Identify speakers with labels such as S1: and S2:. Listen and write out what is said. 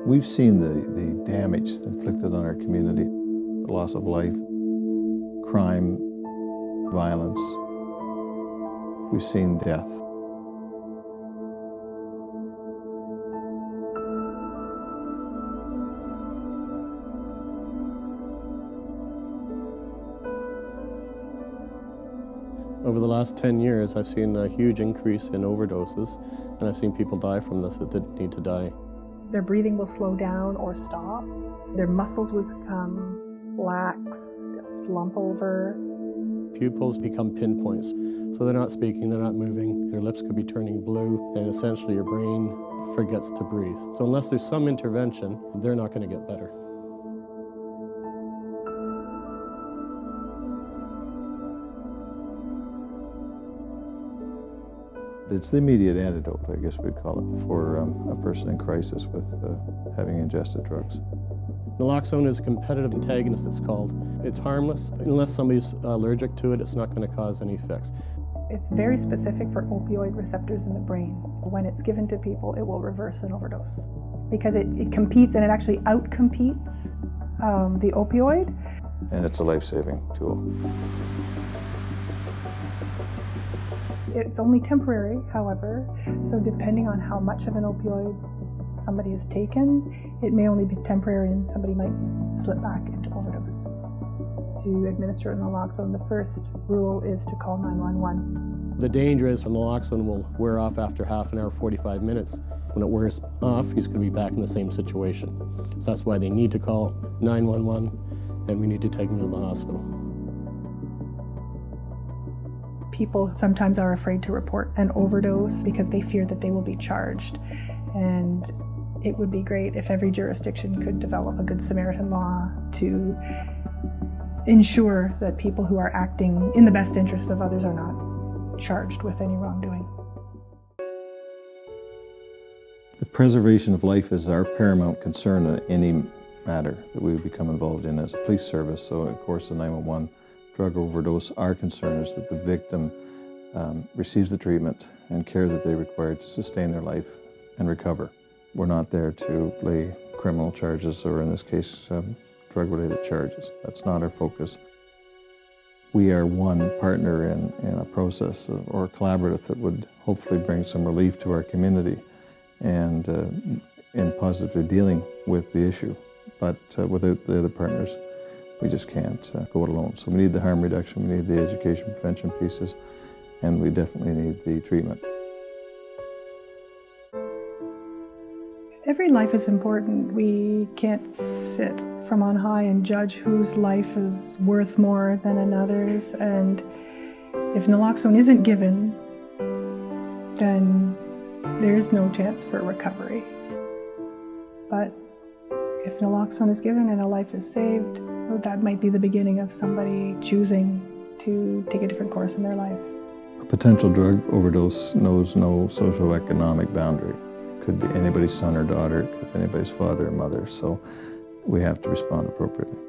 S1: We've seen the damage inflicted on our community, the loss of life, crime, violence. We've seen death.
S2: Over the last 10 years, I've seen a huge increase in overdoses, and I've seen people die from this that didn't need to die.
S3: Their breathing will slow down or stop. Their muscles will become lax, they'll slump over.
S2: Pupils become pinpoints, so they're not speaking, they're not moving, their lips could be turning blue, and essentially your brain forgets to breathe. So unless there's some intervention, they're not going to get better.
S1: It's the immediate antidote, I guess we'd call it, for a person in crisis with having ingested drugs.
S2: Naloxone is a competitive antagonist, it's called. It's harmless. Unless somebody's allergic to it, it's not going to cause any effects.
S3: It's very specific for opioid receptors in the brain. When it's given to people, it will reverse an overdose because it competes, and it actually outcompetes the opioid.
S1: And it's a life-saving tool.
S3: It's only temporary, however, so depending on how much of an opioid somebody has taken, it may only be temporary and somebody might slip back into overdose. To administer naloxone, the first rule is to call 911.
S2: The danger is when naloxone will wear off after half an hour, 45 minutes. When it wears off, he's going to be back in the same situation. So that's why they need to call 911, and we need to take him to the hospital.
S3: People sometimes are afraid to report an overdose because they fear that they will be charged. And it would be great if every jurisdiction could develop a Good Samaritan law to ensure that people who are acting in the best interest of others are not charged with any wrongdoing.
S1: The preservation of life is our paramount concern in any matter that we would become involved in as a police service. So, of course, the 911 drug overdose, our concern is that the victim receives the treatment and care that they require to sustain their life and recover. We're not there to lay criminal charges or, in this case, drug-related charges. That's not our focus. We are one partner in a process or a collaborative that would hopefully bring some relief to our community and in positively dealing with the issue. But without the other partners, we just can't go it alone. So we need the harm reduction, we need the education prevention pieces, and we definitely need the treatment.
S3: Every life is important. We can't sit from on high and judge whose life is worth more than another's. And if naloxone isn't given, then there's no chance for recovery. But if naloxone is given and a life is saved, that might be the beginning of somebody choosing to take a different course in their life.
S1: A potential drug overdose knows no socioeconomic boundary. It could be anybody's son or daughter, it could be anybody's father or mother, so we have to respond appropriately.